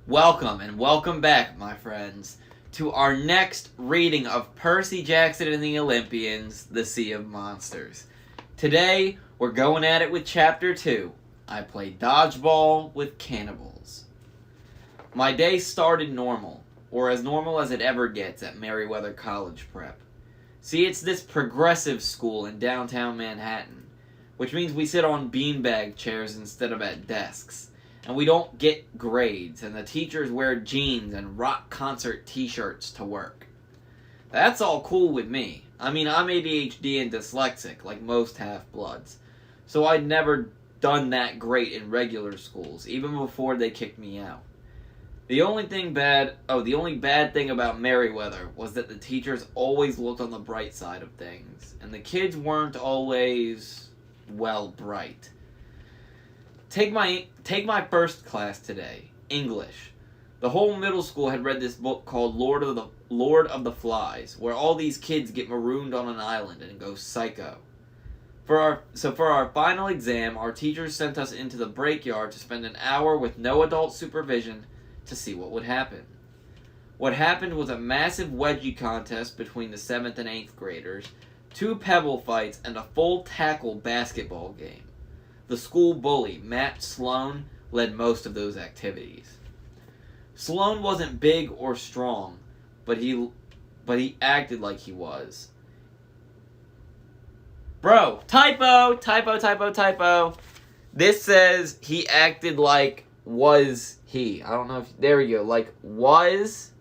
Welcome and welcome back, my friends, to our next reading of Percy Jackson and the Olympians, The Sea of Monsters. Today, we're going at it with Chapter 2. I play Dodgeball with Cannibals. My day started normal, or as normal as it ever gets at Meriwether College Prep. See, it's this progressive school in downtown Manhattan, which means we sit on beanbag chairs instead of at desks. And we don't get grades, and the teachers wear jeans and rock concert t-shirts to work. That's all cool with me. I mean, I'm ADHD and dyslexic, like most half-bloods. So I'd never done that great in regular schools, even before they kicked me out. The only bad thing about Meriwether was that the teachers always looked on the bright side of things, and the kids weren't always, well, bright. Take my first class today, English. The whole middle school had read this book called Lord of the Flies, where all these kids get marooned on an island and go psycho. For our final exam, our teachers sent us into the break yard to spend an hour with no adult supervision to see what would happen. What happened was a massive wedgie contest between the 7th and 8th graders, 2 pebble fights, and a full tackle basketball game. The school bully, Matt Sloan, led most of those activities. Sloan wasn't big or strong, but he acted like he was. Bro, typo. This says he acted like was he. I don't know if, there we go, like was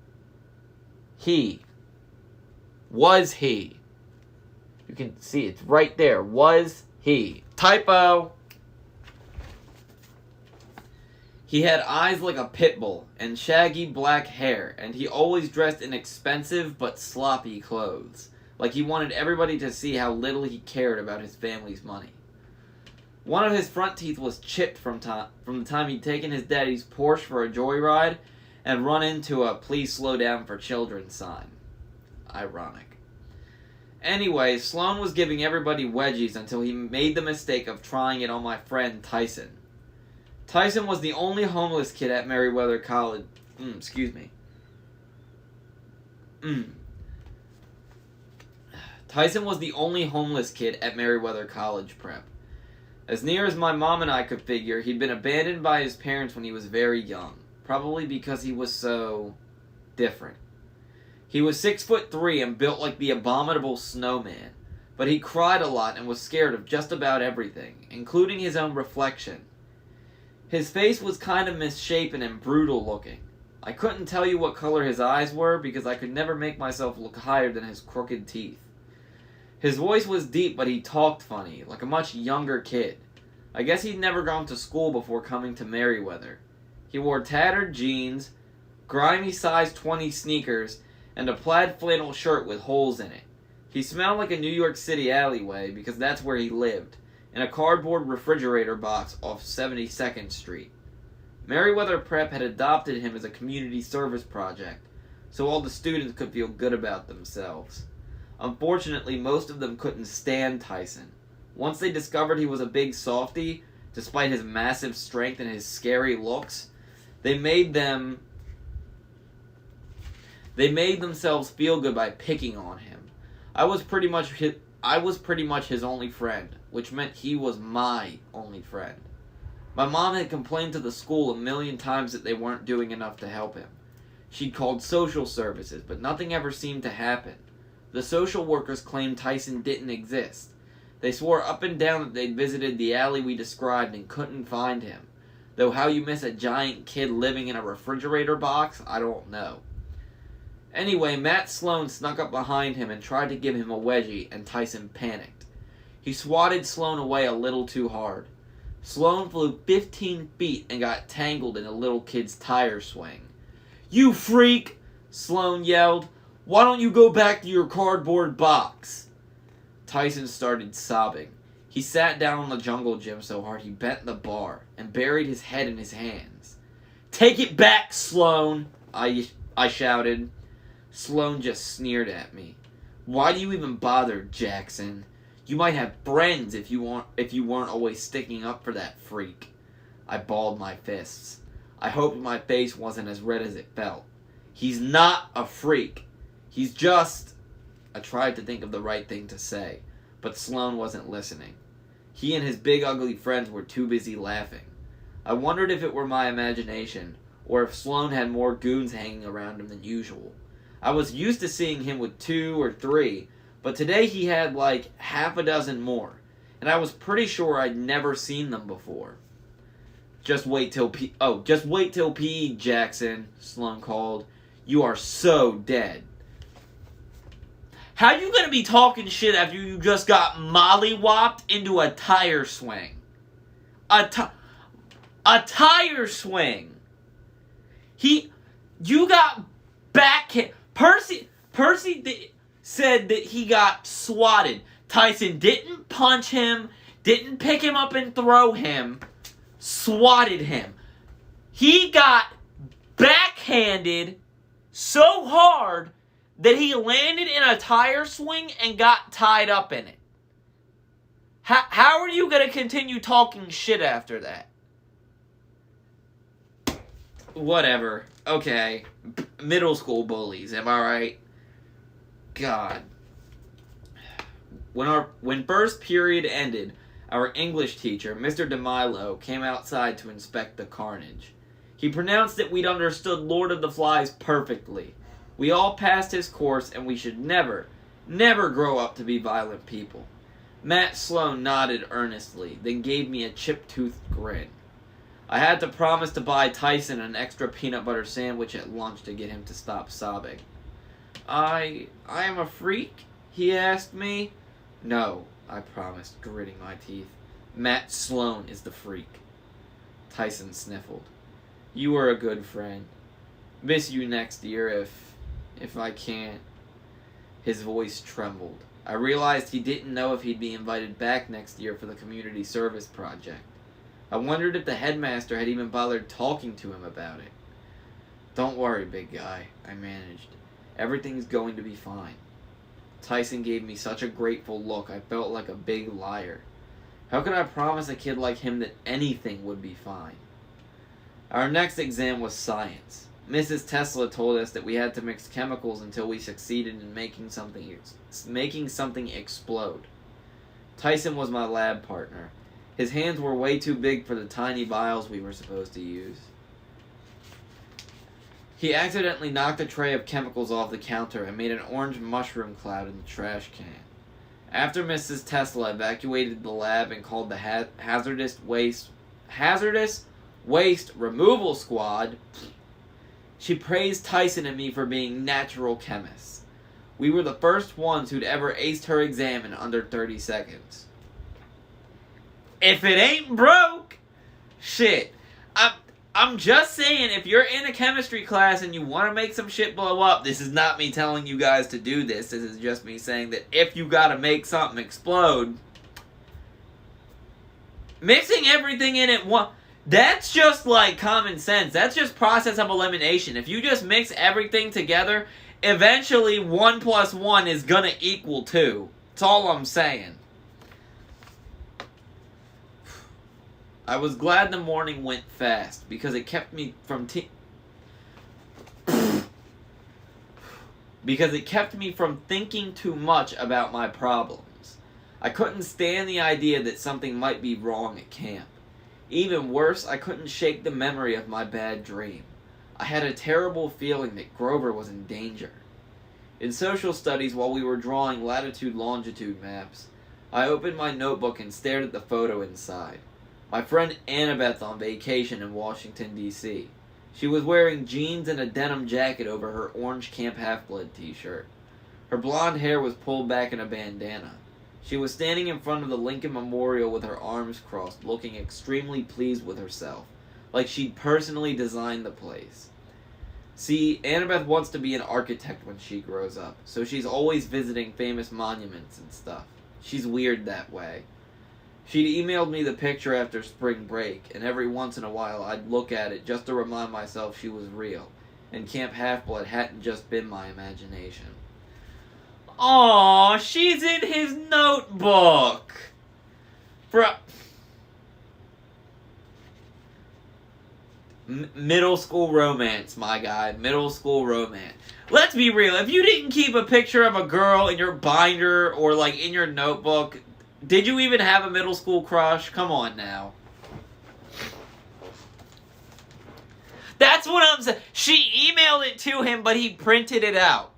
he. Was he. You can see it's right there. Was he. Typo. He had eyes like a pit bull and shaggy black hair, and he always dressed in expensive but sloppy clothes, like he wanted everybody to see how little he cared about his family's money. One of his front teeth was chipped from the time he'd taken his daddy's Porsche for a joyride and run into a "Please slow down for children" sign. Ironic. Anyway, Sloan was giving everybody wedgies until he made the mistake of trying it on my friend Tyson. Tyson was the only homeless kid at Meriwether College. Tyson was the only homeless kid at Meriwether College Prep. As near as my mom and I could figure, he'd been abandoned by his parents when he was very young, probably because he was so different. He was 6'3" and built like the abominable snowman, but he cried a lot and was scared of just about everything, including his own reflection. His face was kind of misshapen and brutal looking. I couldn't tell you what color his eyes were because I could never make myself look higher than his crooked teeth. His voice was deep, but he talked funny, like a much younger kid. I guess he'd never gone to school before coming to Meriwether. He wore tattered jeans, grimy size 20 sneakers, and a plaid flannel shirt with holes in it. He smelled like a New York City alleyway because that's where he lived, in a cardboard refrigerator box off 72nd Street. Meriwether Prep had adopted him as a community service project, so all the students could feel good about themselves. Unfortunately, most of them couldn't stand Tyson. Once they discovered he was a big softy, despite his massive strength and his scary looks, they made themselves feel good by picking on him. I was pretty much his only friend, which meant he was my only friend. My mom had complained to the school a million times that they weren't doing enough to help him. She'd called social services, but nothing ever seemed to happen. The social workers claimed Tyson didn't exist. They swore up and down that they'd visited the alley we described and couldn't find him. Though how you miss a giant kid living in a refrigerator box, I don't know. Anyway, Matt Sloan snuck up behind him and tried to give him a wedgie, and Tyson panicked. He swatted Sloan away a little too hard. Sloan flew 15 feet and got tangled in a little kid's tire swing. "You freak!" Sloan yelled. "Why don't you go back to your cardboard box?" Tyson started sobbing. He sat down on the jungle gym so hard he bent the bar and buried his head in his hands. "Take it back, Sloan!" I shouted. Sloan just sneered at me. "Why do you even bother, Jackson? You might have friends if you weren't always sticking up for that freak." I balled my fists. I hoped my face wasn't as red as it felt. He's not a freak. He's just... I tried to think of the right thing to say, but Sloane wasn't listening. He and his big ugly friends were too busy laughing. I wondered if it were my imagination, or if Sloane had more goons hanging around him than usual. I was used to seeing him with 2 or 3, but today he had like half a dozen more, and I was pretty sure I'd never seen them before. Just wait till PE, Jackson, Sloane called. You are so dead. How you gonna be talking shit after you just got mollywopped into a tire swing? A tire swing. You got back hit. Percy said that he got swatted. Tyson didn't punch him, didn't pick him up and throw him, swatted him. He got backhanded so hard that he landed in a tire swing and got tied up in it. How are you going to continue talking shit after that? Whatever. Okay. Middle school bullies, am I right? God. When first period ended, our English teacher, Mr. DeMilo, came outside to inspect the carnage. He pronounced that we'd understood Lord of the Flies perfectly. We all passed his course, and we should never grow up to be violent people. Matt Sloane nodded earnestly, then gave me a chip-toothed grin. I had to promise to buy Tyson an extra peanut butter sandwich at lunch to get him to stop sobbing. I am a freak? He asked me. No, I promised, gritting my teeth. Matt Sloane is the freak. Tyson sniffled. You were a good friend. Miss you next year if I can't. His voice trembled. I realized he didn't know if he'd be invited back next year for the community service project. I wondered if the headmaster had even bothered talking to him about it. Don't worry, big guy, I managed. Everything's going to be fine. Tyson gave me such a grateful look, I felt like a big liar. How could I promise a kid like him that anything would be fine? Our next exam was science. Mrs. Tesla told us that we had to mix chemicals until we succeeded in making something explode. Tyson was my lab partner. His hands were way too big for the tiny vials we were supposed to use. He accidentally knocked a tray of chemicals off the counter and made an orange mushroom cloud in the trash can. After Mrs. Tesla evacuated the lab and called the hazardous waste removal squad, she praised Tyson and me for being natural chemists. We were the first ones who'd ever aced her exam in under 30 seconds. If it ain't broke, shit. I'm just saying, if you're in a chemistry class and you want to make some shit blow up, this is not me telling you guys to do this. This is just me saying that if you gotta make something explode, mixing everything in at once, that's just like common sense. That's just process of elimination. If you just mix everything together, eventually 1 + 1 is gonna equal 2. That's all I'm saying. I was glad the morning went fast because it kept me from thinking too much about my problems. I couldn't stand the idea that something might be wrong at camp. Even worse, I couldn't shake the memory of my bad dream. I had a terrible feeling that Grover was in danger. In social studies, while we were drawing latitude-longitude maps, I opened my notebook and stared at the photo inside. My friend Annabeth on vacation in Washington, D.C. She was wearing jeans and a denim jacket over her orange Camp Half-Blood t-shirt. Her blonde hair was pulled back in a bandana. She was standing in front of the Lincoln Memorial with her arms crossed, looking extremely pleased with herself, like she'd personally designed the place. See, Annabeth wants to be an architect when she grows up, so she's always visiting famous monuments and stuff. She's weird that way. She'd emailed me the picture after spring break, and every once in a while I'd look at it just to remind myself she was real, and Camp Half-Blood hadn't just been my imagination. Aww, she's in his notebook! Middle school romance, my guy. Middle school romance. Let's be real. If you didn't keep a picture of a girl in your binder or, like, in your notebook, did you even have a middle school crush? Come on now. That's what I'm saying. She emailed it to him, but he printed it out.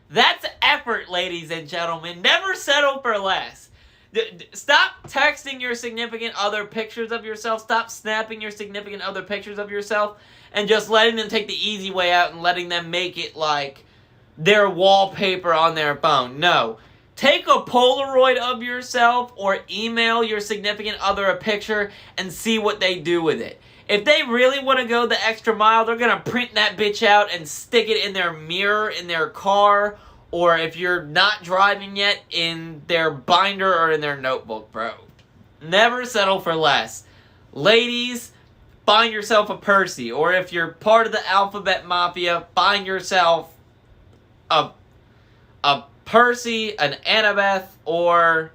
That's effort, ladies and gentlemen. Never settle for less. Stop texting your significant other pictures of yourself. Stop snapping your significant other pictures of yourself. And just letting them take the easy way out and letting them make it like their wallpaper on their phone. No. Take a Polaroid of yourself or email your significant other a picture and see what they do with it. If they really want to go the extra mile, they're going to print that bitch out and stick it in their mirror, in their car, or if you're not driving yet, in their binder or in their notebook, bro. Never settle for less. Ladies, find yourself a Percy. Or if you're part of the Alphabet Mafia, find yourself a Percy, an Annabeth, or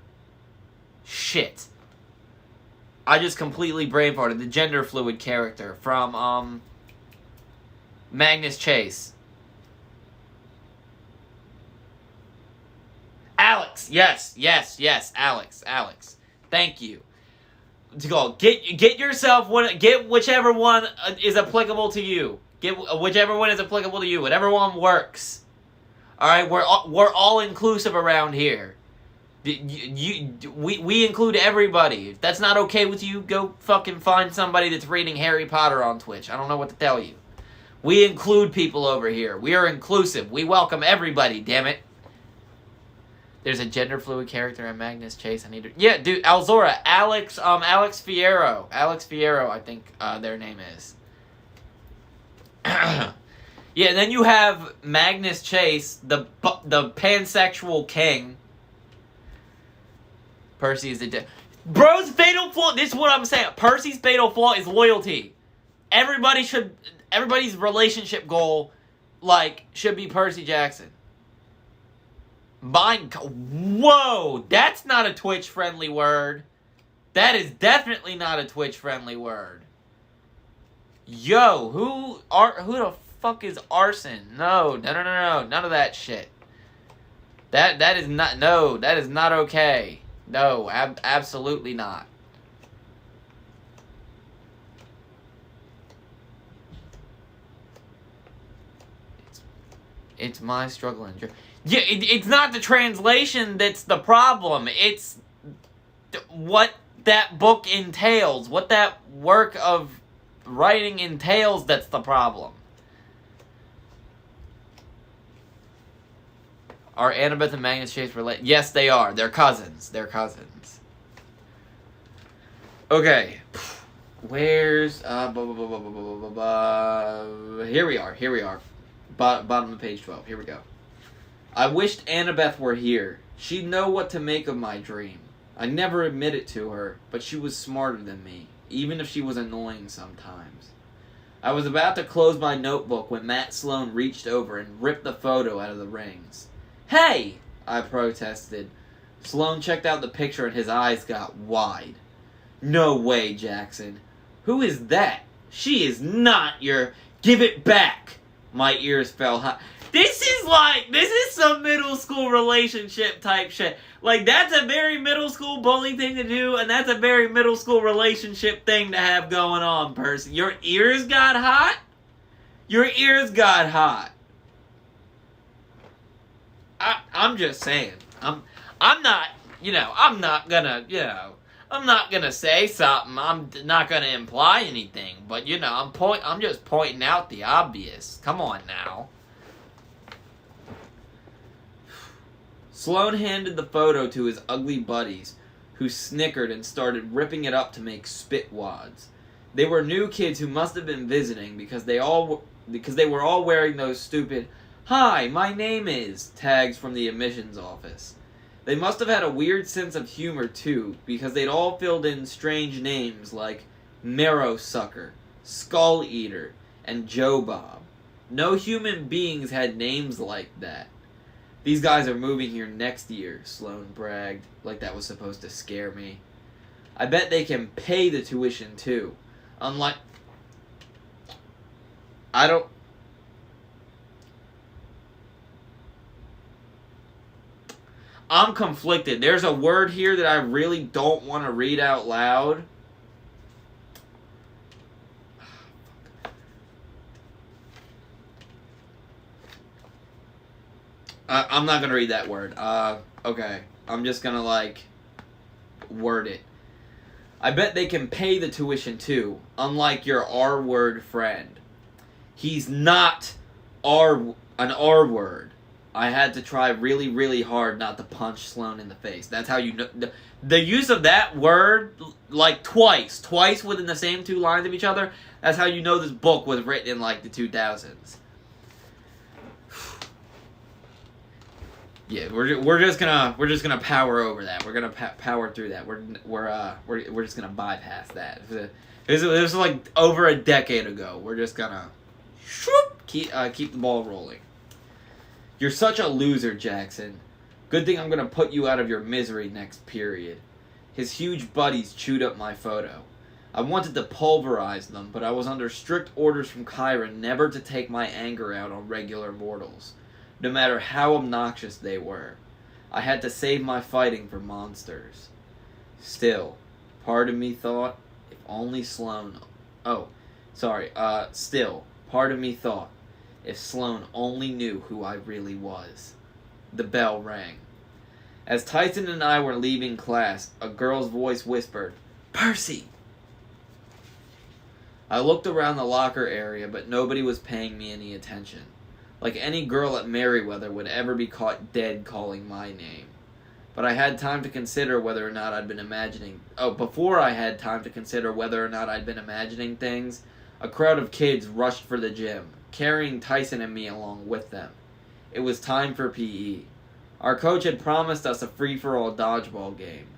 shit. I just completely brain farted. The gender fluid character from Magnus Chase. Alex. Yes, Alex. Thank you. To go get yourself one. Get whichever one is applicable to you. Get whichever one is applicable to you. Whatever one works. All right, we're all inclusive around here. We include everybody. If that's not okay with you, go fucking find somebody that's reading Harry Potter on Twitch. I don't know what to tell you. We include people over here. We are inclusive. We welcome everybody, damn it. There's a gender fluid character in Magnus Chase. I need to... Yeah, dude, Alzora. Alex Fierro. Alex Fierro, I think their name is. Yeah, and then you have Magnus Chase, the pansexual king. Percy is the... Bro's fatal flaw... This is what I'm saying. Percy's fatal flaw is loyalty. Everybody's relationship goal, like, should be Percy Jackson. Whoa! That's not a Twitch-friendly word. That is definitely not a Twitch-friendly word. Yo, who the fuck is arson? No. None of that shit. That is not okay. No, absolutely not. It's my struggle and joy. Yeah, it's not the translation that's the problem. It's what that book entails, what that work of writing entails that's the problem. Are Annabeth and Magnus Chase related? Yes, they are. They're cousins. Okay. Where's... Here we are. Bottom of page 12. Here we go. I wished Annabeth were here. She'd know what to make of my dream. I never admit it to her, but she was smarter than me, even if she was annoying sometimes. I was about to close my notebook when Matt Sloan reached over and ripped the photo out of the rings. Hey! I protested. Sloan checked out the picture and his eyes got wide. No way, Jackson. Who is that? She is not your... Give it back! My ears fell high. This is some middle school relationship type shit. Like, that's a very middle school bully thing to do, and that's a very middle school relationship thing to have going on, Percy. Your ears got hot? Your ears got hot. I'm just saying. I'm not gonna say something. I'm not gonna imply anything. But, I'm just pointing out the obvious. Come on now. Sloan handed the photo to his ugly buddies, who snickered and started ripping it up to make spit wads. They were new kids who must have been visiting because they were all wearing those stupid "Hi, my name is" tags from the admissions office. They must have had a weird sense of humor, too, because they'd all filled in strange names like Marrow Sucker, Skull Eater, and Joe Bob. No human beings had names like that. These guys are moving here next year, Sloan bragged, like that was supposed to scare me. I bet they can pay the tuition, too. Unlike I don't... I'm conflicted. There's a word here that I really don't want to read out loud. I'm not going to read that word. Okay. I'm just going to, like, word it. I bet they can pay the tuition, too, unlike your R-word friend. He's not an R-word. I had to try really, really hard not to punch Sloan in the face. That's how you know... The use of that word, like, twice within the same two lines of each other, that's how you know this book was written in, like, the 2000s. Yeah, we're just gonna power over that. We're gonna power through that. We're just gonna bypass that. This was like over a decade ago. We're just gonna keep the ball rolling. You're such a loser, Jackson. Good thing I'm gonna put you out of your misery next period. His huge buddies chewed up my photo. I wanted to pulverize them, but I was under strict orders from Kyra never to take my anger out on regular mortals, no matter how obnoxious they were. I had to save my fighting for monsters. Still, part of me thought, if only Sloan... Still, part of me thought, if Sloan only knew who I really was. The bell rang. As Tyson and I were leaving class, a girl's voice whispered, "Percy!" I looked around the locker area, but nobody was paying me any attention. Like any girl at Merriweather would ever be caught dead calling my name. But I had time to consider whether or not I'd been imagining... before I had time to consider whether or not I'd been imagining things, a crowd of kids rushed for the gym, carrying Tyson and me along with them. It was time for PE. Our coach had promised us a free-for-all dodgeball game,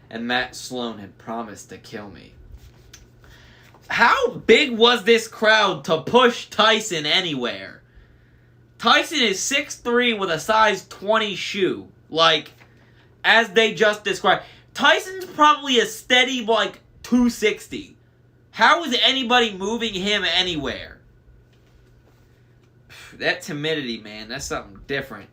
and Matt Sloan had promised to kill me. How big was this crowd to push Tyson anywhere? Tyson is 6'3" with a size 20 shoe. Like, as they just described. Tyson's probably a steady, like, 260. How is anybody moving him anywhere? That timidity, man, that's something different.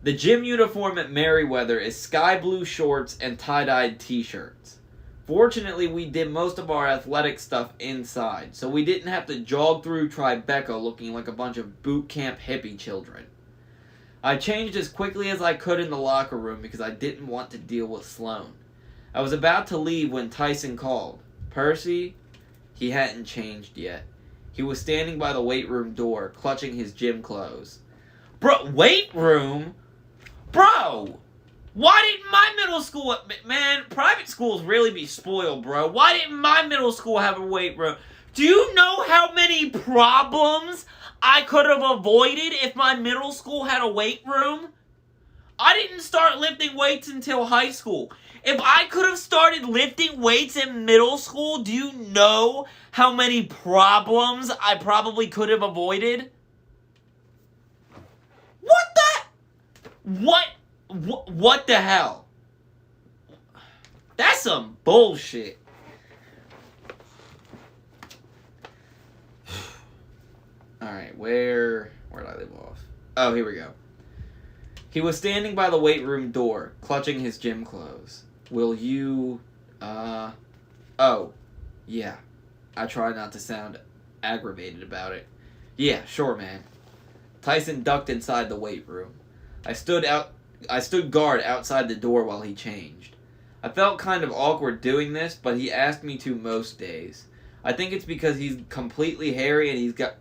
The gym uniform at Merriweather is sky blue shorts and tie-dyed t-shirts. Fortunately, we did most of our athletic stuff inside, so we didn't have to jog through Tribeca looking like a bunch of boot camp hippie children. I changed as quickly as I could in the locker room because I didn't want to deal with Sloan. I was about to leave when Tyson called. Percy? He hadn't changed yet. He was standing by the weight room door, clutching his gym clothes. Bro, weight room? Bro! Why didn't my middle school... Man, private schools really be spoiled, bro. Why didn't my middle school have a weight room? Do you know how many problems I could have avoided if my middle school had a weight room? I didn't start lifting weights until high school. If I could have started lifting weights in middle school, do you know how many problems I probably could have avoided? What the hell? That's some bullshit. Alright, where did I leave off? Oh, here we go. He was standing by the weight room door, clutching his gym clothes. Will you, oh, yeah. I try not to sound aggravated about it. Yeah, sure, man. Tyson ducked inside the weight room. I stood guard outside the door while he changed. I felt kind of awkward doing this, but he asked me to most days. I think it's because he's completely hairy and he's got...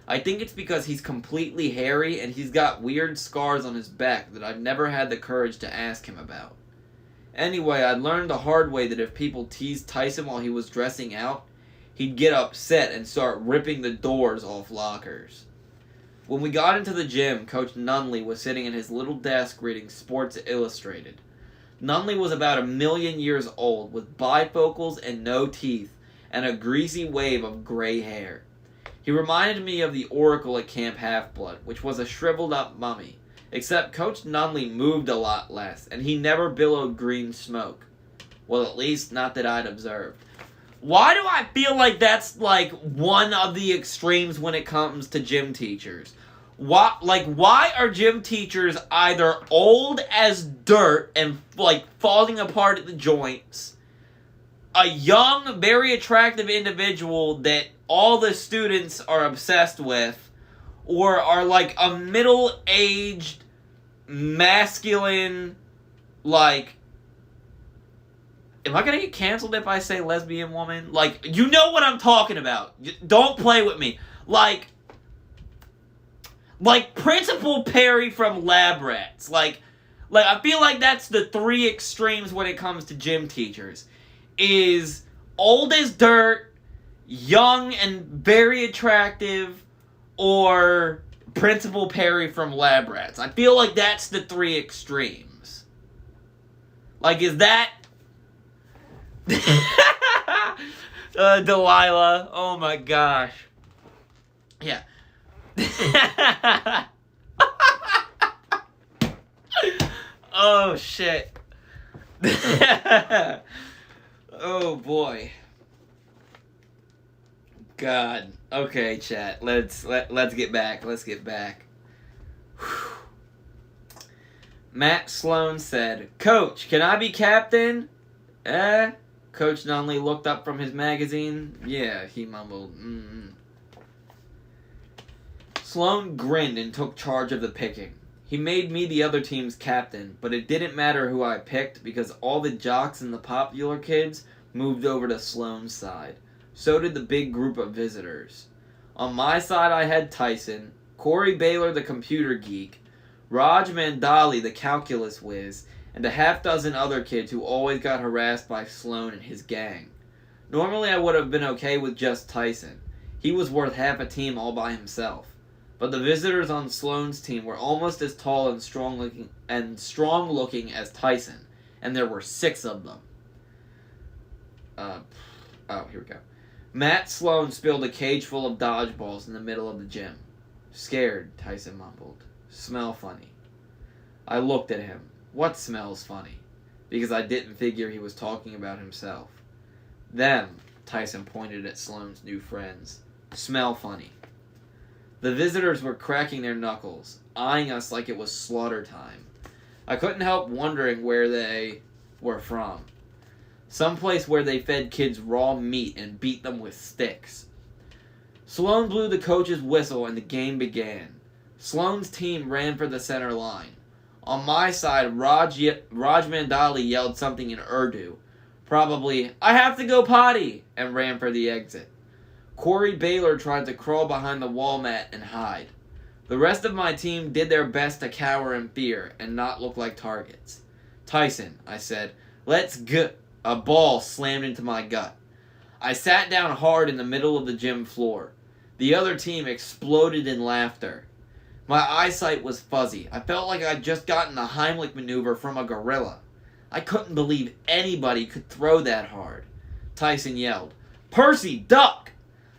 I think it's because he's completely hairy and he's got weird scars on his back that I've never had the courage to ask him about. Anyway, I learned the hard way that if people teased Tyson while he was dressing out, he'd get upset and start ripping the doors off lockers. When we got into the gym, Coach Nunley was sitting at his little desk reading Sports Illustrated. Nunley was about 1,000,000 years old, with bifocals and no teeth, and a greasy wave of gray hair. He reminded me of the Oracle at Camp Half-Blood, which was a shriveled-up mummy, except Coach Nunley moved a lot less, and he never billowed green smoke. Well, at least not that I'd observed. Why do I feel like that's, like, one of the extremes when it comes to gym teachers? Why are gym teachers either old as dirt and, like, falling apart at the joints, a young, very attractive individual that all the students are obsessed with, or are, like, a middle-aged, masculine, like... Am I gonna get canceled if I say lesbian woman? Like, you know what I'm talking about. Don't play with me. Like Principal Perry from Lab Rats. Like, I feel like that's the three extremes when it comes to gym teachers. Is old as dirt, young and very attractive, or Principal Perry from Lab Rats. I feel like that's the three extremes. Like, is that... Delilah. Oh my gosh. Yeah. Oh shit. Oh boy. God. Okay, chat. Let's get back. Let's get back. Whew. Matt Sloan said, "Coach, can I be captain?" Coach Nunley looked up from his magazine. Yeah, he mumbled. Sloan grinned and took charge of the picking. He made me the other team's captain, but it didn't matter who I picked because all the jocks and the popular kids moved over to Sloan's side. So did the big group of visitors. On my side I had Tyson, Corey Baylor the computer geek, Raj Mandali the calculus whiz, and a half dozen other kids who always got harassed by Sloan and his gang. Normally I would have been okay with just Tyson. He was worth half a team all by himself. But the visitors on Sloan's team were almost as tall and strong looking as Tyson, and there were 6 of them. Here we go. Matt Sloan spilled a cage full of dodgeballs in the middle of the gym. "Scared," Tyson mumbled. "Smell funny." I looked at him. What smells funny? Because I didn't figure he was talking about himself. Them, Tyson pointed at Sloan's new friends, smell funny. The visitors were cracking their knuckles, eyeing us like it was slaughter time. I couldn't help wondering where they were from. Someplace where they fed kids raw meat and beat them with sticks. Sloan blew the coach's whistle and the game began. Sloan's team ran for the center line. On my side, Raj Mandali yelled something in Urdu. Probably, "I have to go potty," and ran for the exit. Corey Baylor tried to crawl behind the wall mat and hide. The rest of my team did their best to cower in fear and not look like targets. "Tyson," I said, "let's go." A ball slammed into my gut. I sat down hard in the middle of the gym floor. The other team exploded in laughter. My eyesight was fuzzy. I felt like I'd just gotten a Heimlich maneuver from a gorilla. I couldn't believe anybody could throw that hard. Tyson yelled, "Percy, duck!"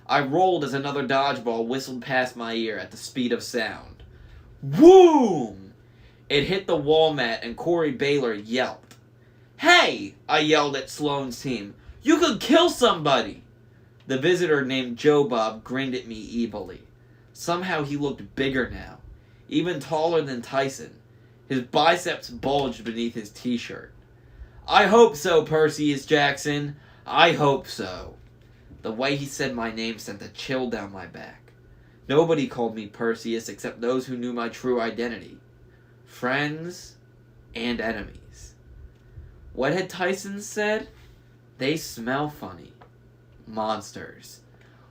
I rolled as another dodgeball whistled past my ear at the speed of sound. Whoom! It hit the wall mat and Corey Baylor yelped. "Hey!" I yelled at Sloan's team. "You could kill somebody!" The visitor named Joe Bob grinned at me evilly. Somehow he looked bigger now, even taller than Tyson. His biceps bulged beneath his t-shirt. "I hope so, Perseus Jackson. I hope so." The way he said my name sent a chill down my back. Nobody called me Perseus except those who knew my true identity. Friends and enemies. What had Tyson said? They smell funny. Monsters.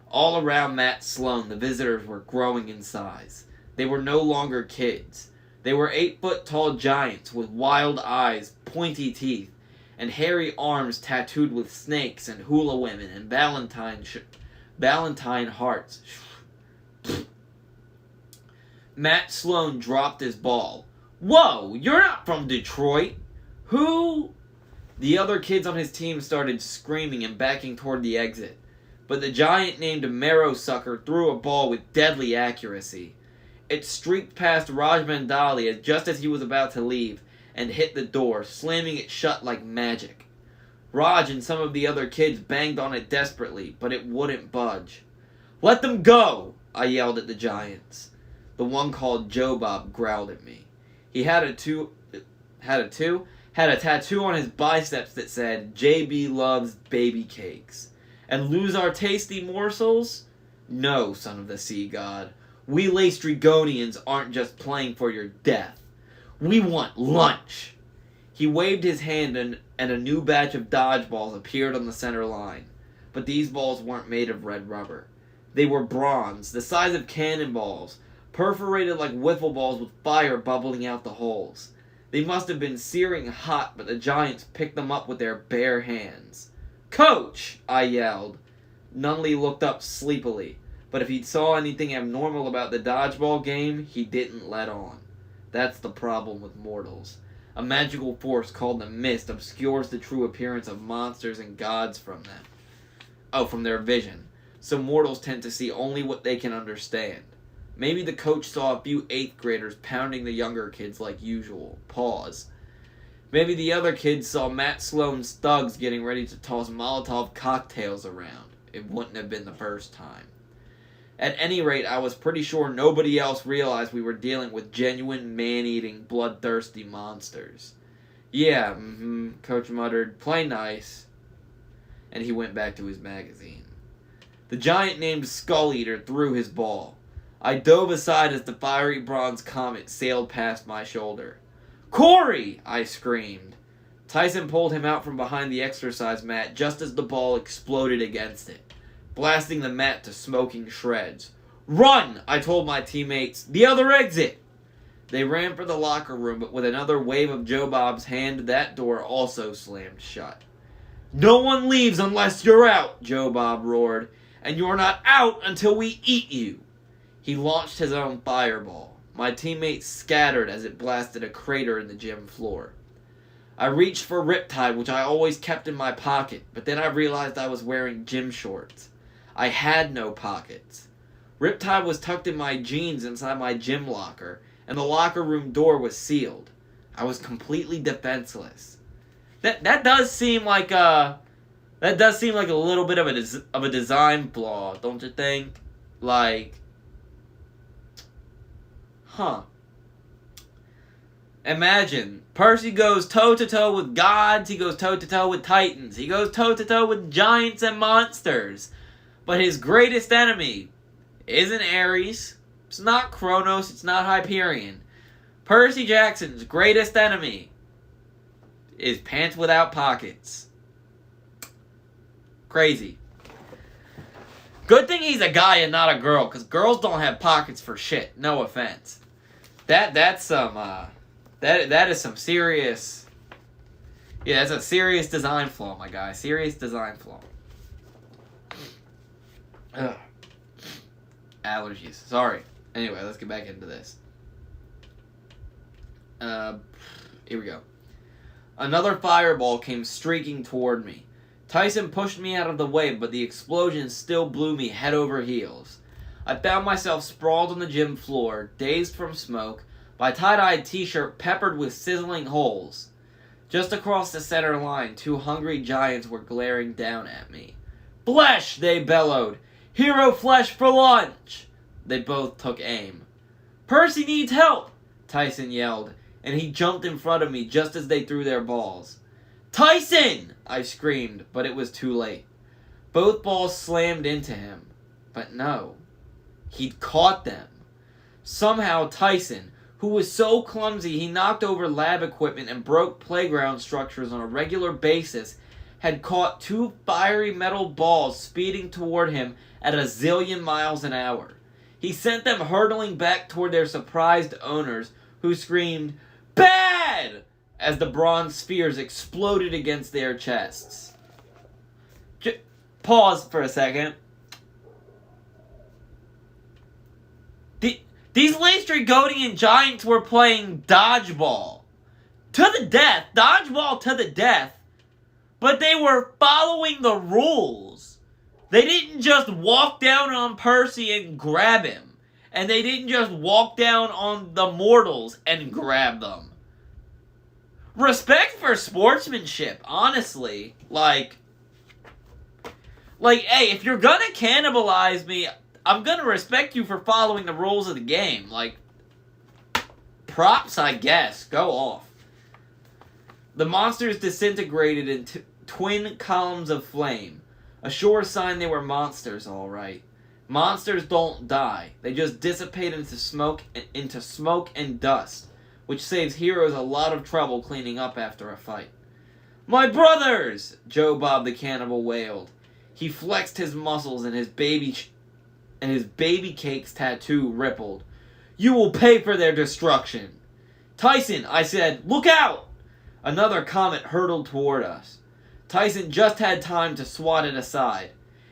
All around Matt Sloan, the visitors were growing in size. They were no longer kids. They were 8-foot-tall giants with wild eyes, pointy teeth, and hairy arms tattooed with snakes and hula women and Valentine hearts. Matt Sloan dropped his ball. "Whoa, you're not from Detroit. Who?" The other kids on his team started screaming and backing toward the exit. But the giant named Marrowsucker threw a ball with deadly accuracy. It streaked past Raj Mandali just as he was about to leave and hit the door, slamming it shut like magic. Raj and some of the other kids banged on it desperately, but it wouldn't budge. "Let them go!" I yelled at the giants. The one called Joe Bob growled at me. He had a tattoo on his biceps that said, "JB loves baby cakes." "And lose our tasty morsels?" "No, son of the sea god. We Laestrygonians aren't just playing for your death. We want lunch." He waved his hand and a new batch of dodgeballs appeared on the center line. But these balls weren't made of red rubber. They were bronze, the size of cannonballs, perforated like wiffle balls with fire bubbling out the holes. They must have been searing hot, but the giants picked them up with their bare hands. "Coach!" I yelled. Nunley looked up sleepily, but if he saw anything abnormal about the dodgeball game, he didn't let on. That's the problem with mortals. A magical force called the mist obscures the true appearance of monsters and gods from them. From their vision. So mortals tend to see only what they can understand. Maybe the coach saw a few 8th graders pounding the younger kids like usual. Pause. Maybe the other kids saw Matt Sloane's thugs getting ready to toss Molotov cocktails around. It wouldn't have been the first time. At any rate, I was pretty sure nobody else realized we were dealing with genuine man-eating, bloodthirsty monsters. "Yeah, Coach muttered. "Play nice." And he went back to his magazine. The giant named Skull Eater threw his ball. I dove aside as the fiery bronze comet sailed past my shoulder. "Corey!" I screamed. Tyson pulled him out from behind the exercise mat just as the ball exploded against it, blasting the mat to smoking shreds. "Run!" I told my teammates. "The other exit!" They ran for the locker room, but with another wave of Joe Bob's hand, that door also slammed shut. "No one leaves unless you're out!" Joe Bob roared. "And you're not out until we eat you!" He launched his own fireball. My teammates scattered as it blasted a crater in the gym floor. I reached for Riptide, which I always kept in my pocket, but then I realized I was wearing gym shorts. I had no pockets. Riptide was tucked in my jeans inside my gym locker, and the locker room door was sealed. I was completely defenseless. That does seem like a little bit of a design flaw, don't you think? Imagine, Percy goes toe-to-toe with gods, he goes toe-to-toe with titans, he goes toe-to-toe with giants and monsters. But his greatest enemy isn't Ares, it's not Kronos, it's not Hyperion. Percy Jackson's greatest enemy is pants without pockets. Crazy. Good thing he's a guy and not a girl, because girls don't have pockets for shit. No offense. That is some serious. Yeah, that's a serious design flaw, my guy. Serious design flaw. Ugh. Allergies. Sorry. Anyway, let's get back into this. Here we go. Another fireball came streaking toward me. Tyson pushed me out of the way, but the explosion still blew me head over heels. I found myself sprawled on the gym floor, dazed from smoke, my tie-dyed t-shirt peppered with sizzling holes. Just across the center line, 2 hungry giants were glaring down at me. "Flesh!" they bellowed. "Hero flesh for lunch!" They both took aim. "Percy needs help!" Tyson yelled, and he jumped in front of me just as they threw their balls. "Tyson!" I screamed, but it was too late. Both balls slammed into him. But no. He'd caught them. Somehow Tyson, who was so clumsy he knocked over lab equipment and broke playground structures on a regular basis, had caught 2 fiery metal balls speeding toward him at a zillion miles an hour. He sent them hurtling back toward their surprised owners, who screamed, "Bad!" as the bronze spheres exploded against their chests. Pause for a second. These Laestrygonian giants were playing dodgeball. To the death. Dodgeball to the death. But they were following the rules. They didn't just walk down on Percy and grab him. And they didn't just walk down on the mortals and grab them. Respect for sportsmanship, honestly. Like, hey, if you're gonna cannibalize me, I'm gonna respect you for following the rules of the game. Like, props, I guess. Go off. The monsters disintegrated into twin columns of flame. A sure sign they were monsters, all right. Monsters don't die. They just dissipate into smoke and dust, which saves heroes a lot of trouble cleaning up after a fight. My brothers! Joe Bob the Cannibal wailed. He flexed his muscles and his baby cakes tattoo rippled. You will pay for their destruction. Tyson, I said, look out! Another comet hurtled toward us. Tyson just had time to swat it aside.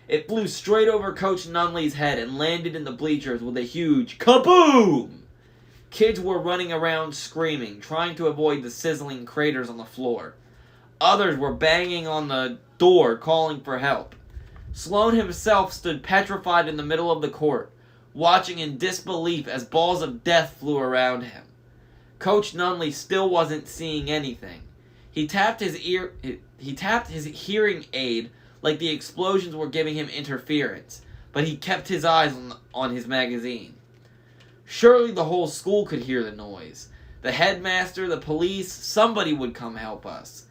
It flew straight over Coach Nunley's head and landed in the bleachers with a huge kaboom! Kids were running around screaming, trying to avoid the sizzling craters on the floor. Others were banging on the door, calling for help. Sloane himself stood petrified in the middle of the court, watching in disbelief as balls of death flew around him. Coach Nunley still wasn't seeing anything. He tapped his hearing aid like the explosions were giving him interference, but he kept his eyes on his magazine. Surely the whole school could hear the noise. The headmaster, the police, somebody would come help us.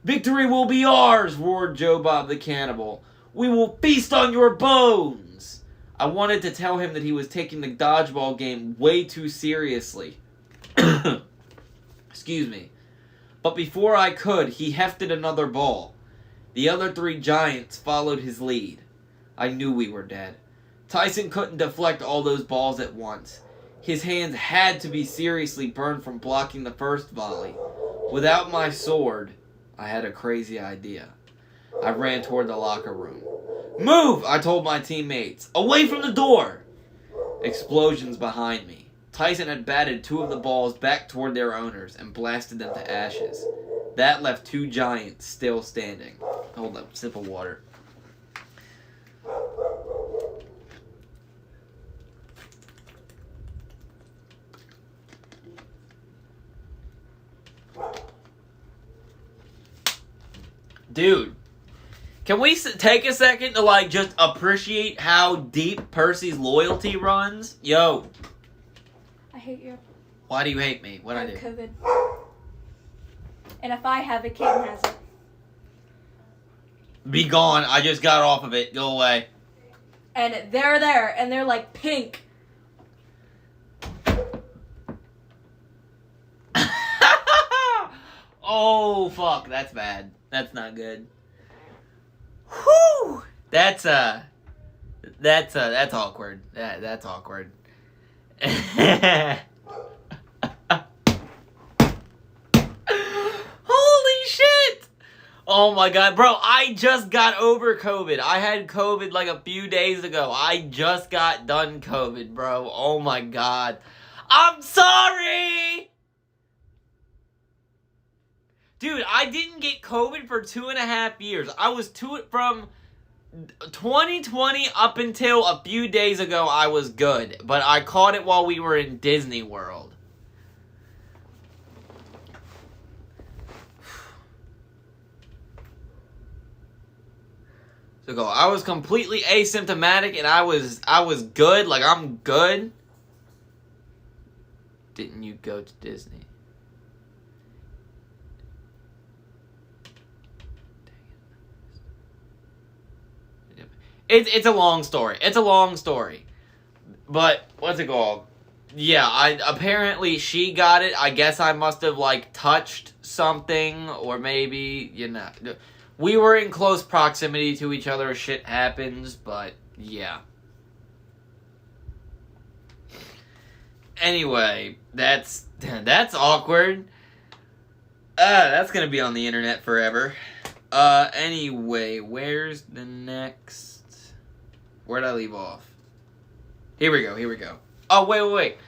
Victory will be ours, roared Joe Bob the Cannibal. We will feast on your bones. I wanted to tell him that he was taking the dodgeball game way too seriously. Excuse me. But before I could, he hefted another ball. The other three giants followed his lead. I knew we were dead. Tyson couldn't deflect all those balls at once. His hands had to be seriously burned from blocking the first volley. Without my sword, I had a crazy idea. I ran toward the locker room. Move, I told my teammates. Away from the door! Explosions behind me. Tyson had batted two of the balls back toward their owners and blasted them to ashes. That left two giants still standing. Hold up, sip of water. Dude, can we take a second to, like, just appreciate how deep Percy's loyalty runs? Yo. I hate you. Why do you hate me? What'd I do? COVID. And if I have it, Caden has it. Be gone. I just got off of it. Go away. And they're there, and they're, like, pink. Oh, fuck. That's bad. That's not good. Whew! That's awkward. That's awkward. Holy shit! Oh my god, bro, I just got over COVID. I had COVID like a few days ago. I just got done COVID, bro. Oh my god. I'm sorry! Dude, I didn't get COVID for 2.5 years. I was from 2020 up until a few days ago, I was good. But I caught it while we were in Disney World. So I was completely asymptomatic and I was good. Like, I'm good. Didn't you go to Disney? It's a long story. It's a long story. But, what's it called? Yeah, apparently she got it. I guess I must have, like, touched something. Or maybe, you know. We were in close proximity to each other. Shit happens. But, yeah. Anyway, that's awkward. That's gonna be on the internet forever. Anyway, where's the next... Where'd I leave off? Here we go. Oh, wait.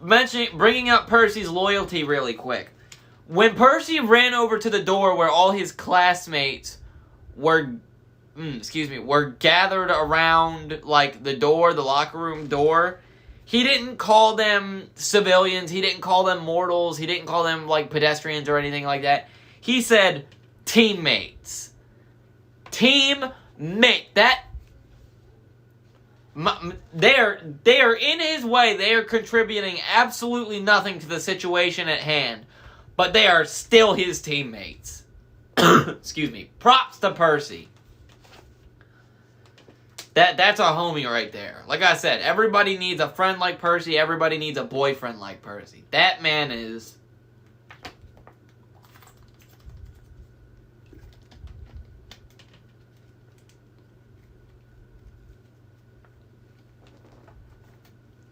Bringing up Percy's loyalty really quick. When Percy ran over to the door where all his classmates were gathered around, like, the locker room door, He didn't call them civilians. He didn't call them mortals. He didn't call them, like, pedestrians or anything like that. He said teammates. Teammate. They are in his way. They are contributing absolutely nothing to the situation at hand. But they are still his teammates. Excuse me. Props to Percy. That's a homie right there. Like I said, everybody needs a friend like Percy. Everybody needs a boyfriend like Percy. That man is...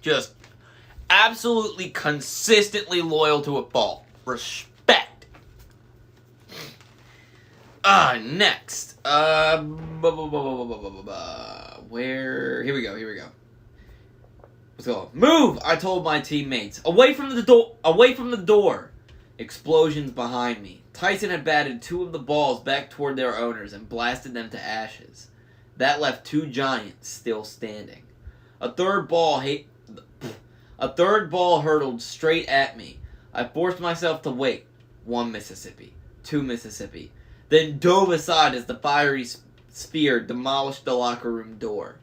just absolutely consistently loyal to a fault. Respect. Next. Where? Here we go. Let's go. Move! I told my teammates. Away from the door! Away from the door! Explosions behind me. Tyson had batted 2 of the balls back toward their owners and blasted them to ashes. That left 2 giants still standing. A third ball hurtled straight at me. I forced myself to wait. 1 Mississippi. 2 Mississippi. Then dove aside as the fiery sphere demolished the locker room door.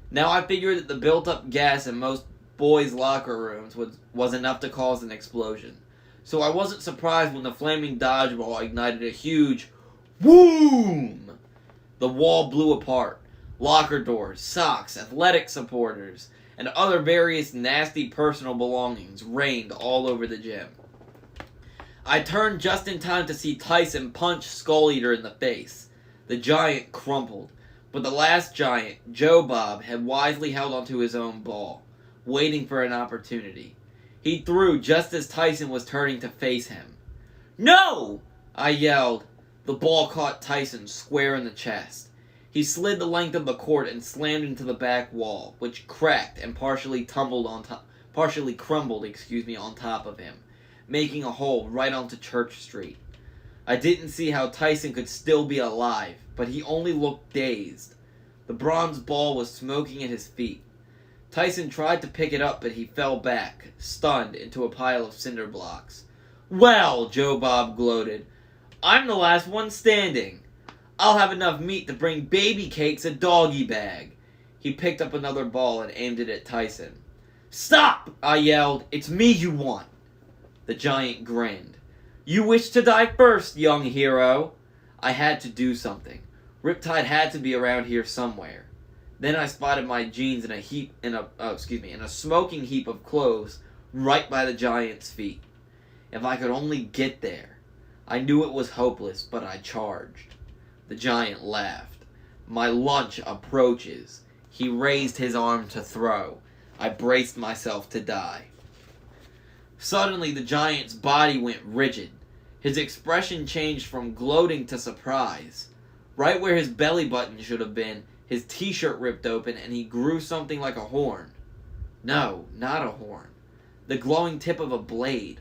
Now I figured that the built-up gas in most boys' locker rooms was enough to cause an explosion. So I wasn't surprised when the flaming dodgeball ignited a huge whoom. The wall blew apart. Locker doors, socks, athletic supporters, and other various nasty personal belongings rained all over the gym. I turned just in time to see Tyson punch Skull Eater in the face. The giant crumpled, but the last giant, Joe Bob, had wisely held onto his own ball, waiting for an opportunity. He threw just as Tyson was turning to face him. "No!" I yelled. The ball caught Tyson square in the chest. He slid the length of the court and slammed into the back wall, which cracked and partially crumbled on top of him, making a hole right onto Church Street. I didn't see how Tyson could still be alive, but he only looked dazed. The bronze ball was smoking at his feet. Tyson tried to pick it up, but he fell back, stunned, into a pile of cinder blocks. "Well," Joe Bob gloated, "I'm the last one standing. I'll have enough meat to bring baby cakes a doggy bag." He picked up another ball and aimed it at Tyson. "Stop!" I yelled. "It's me you want." The giant grinned. "You wish to die first, young hero." I had to do something. Riptide had to be around here somewhere. Then I spotted my jeans in a smoking heap of clothes right by the giant's feet. If I could only get there. I knew it was hopeless, but I charged. The giant laughed. "My lunch approaches." He raised his arm to throw. I braced myself to die. Suddenly, the giant's body went rigid. His expression changed from gloating to surprise. Right where his belly button should have been, his t-shirt ripped open and he grew something like a horn. No, not a horn. The glowing tip of a blade.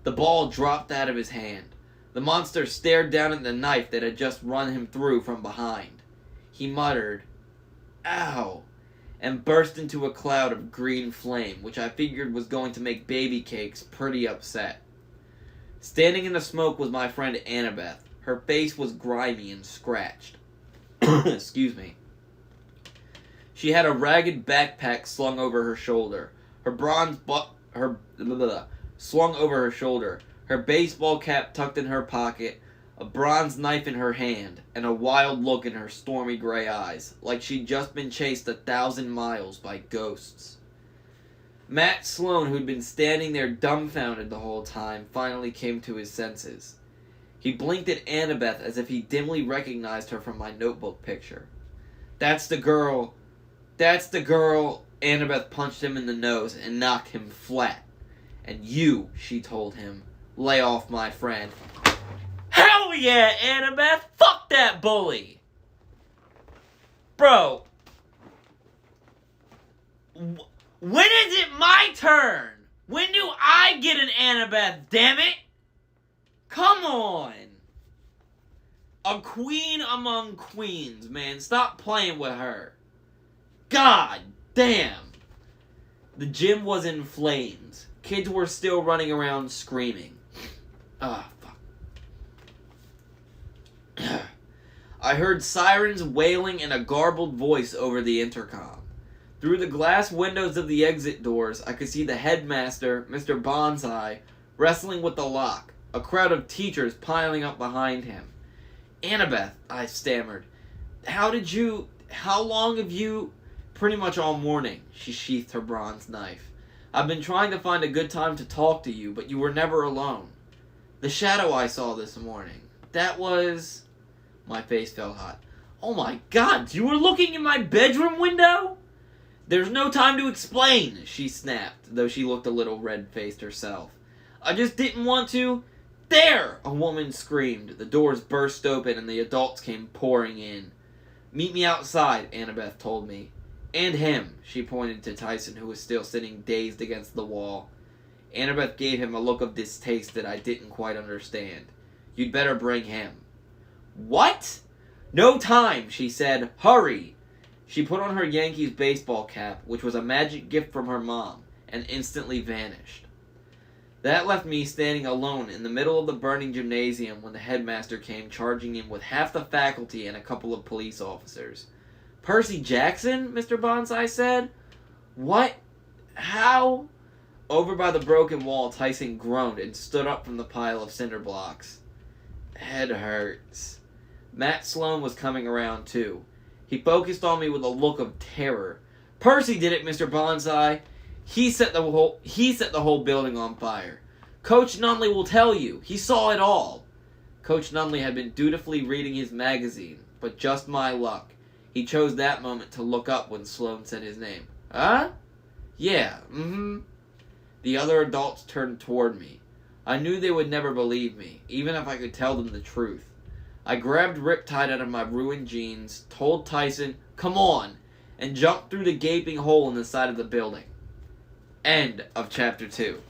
The ball dropped out of his hand. The monster stared down at the knife that had just run him through from behind. He muttered, "Ow," and burst into a cloud of green flame, which I figured was going to make baby cakes pretty upset. Standing in the smoke was my friend Annabeth. Her face was grimy and scratched. Excuse me. She had a ragged backpack slung over her shoulder. Slung over her shoulder. Her baseball cap tucked in her pocket, a bronze knife in her hand, and a wild look in her stormy gray eyes, like she'd just been chased 1,000 miles by ghosts. Matt Sloan, who'd been standing there dumbfounded the whole time, finally came to his senses. He blinked at Annabeth as if he dimly recognized her from my notebook picture. That's the girl. Annabeth punched him in the nose and knocked him flat. "And you," she told him, "lay off my friend." "Hell yeah, Annabeth! Fuck that bully!" Bro. When is it my turn? When do I get an Annabeth, damn it? Come on. A queen among queens, man. Stop playing with her. God damn. The gym was in flames. Kids were still running around screaming. Ah, fuck. I heard sirens wailing in a garbled voice over the intercom. Through the glass windows of the exit doors, I could see the headmaster, Mr. Bonsai, wrestling with the lock, a crowd of teachers piling up behind him. Annabeth, I stammered. How long have you... Pretty much all morning, she sheathed her bronze knife. I've been trying to find a good time to talk to you, but you were never alone. The shadow I saw this morning, that was... My face felt hot. Oh my God, you were looking in my bedroom window? There's no time to explain, she snapped, though she looked a little red-faced herself. I just didn't want to... There! A woman screamed. The doors burst open and the adults came pouring in. Meet me outside, Annabeth told me. And him, she pointed to Tyson, who was still sitting dazed against the wall. Annabeth gave him a look of distaste that I didn't quite understand. You'd better bring him. What? No time, she said. Hurry! She put on her Yankees baseball cap, which was a magic gift from her mom, and instantly vanished. That left me standing alone in the middle of the burning gymnasium when the headmaster came charging in with half the faculty and a couple of police officers. Percy Jackson? Mr. Bonsai said. What? How? Over by the broken wall, Tyson groaned and stood up from the pile of cinder blocks. Head hurts. Matt Sloan was coming around too. He focused on me with a look of terror. Percy did it, Mr. Bonsai. He set the whole building on fire. Coach Nunley will tell you. He saw it all. Coach Nunley had been dutifully reading his magazine, but just my luck. He chose that moment to look up when Sloan said his name. Huh? Yeah, The other adults turned toward me. I knew they would never believe me, even if I could tell them the truth. I grabbed Riptide out of my ruined jeans, told Tyson, come on, and jumped through the gaping hole in the side of the building. End of chapter 2.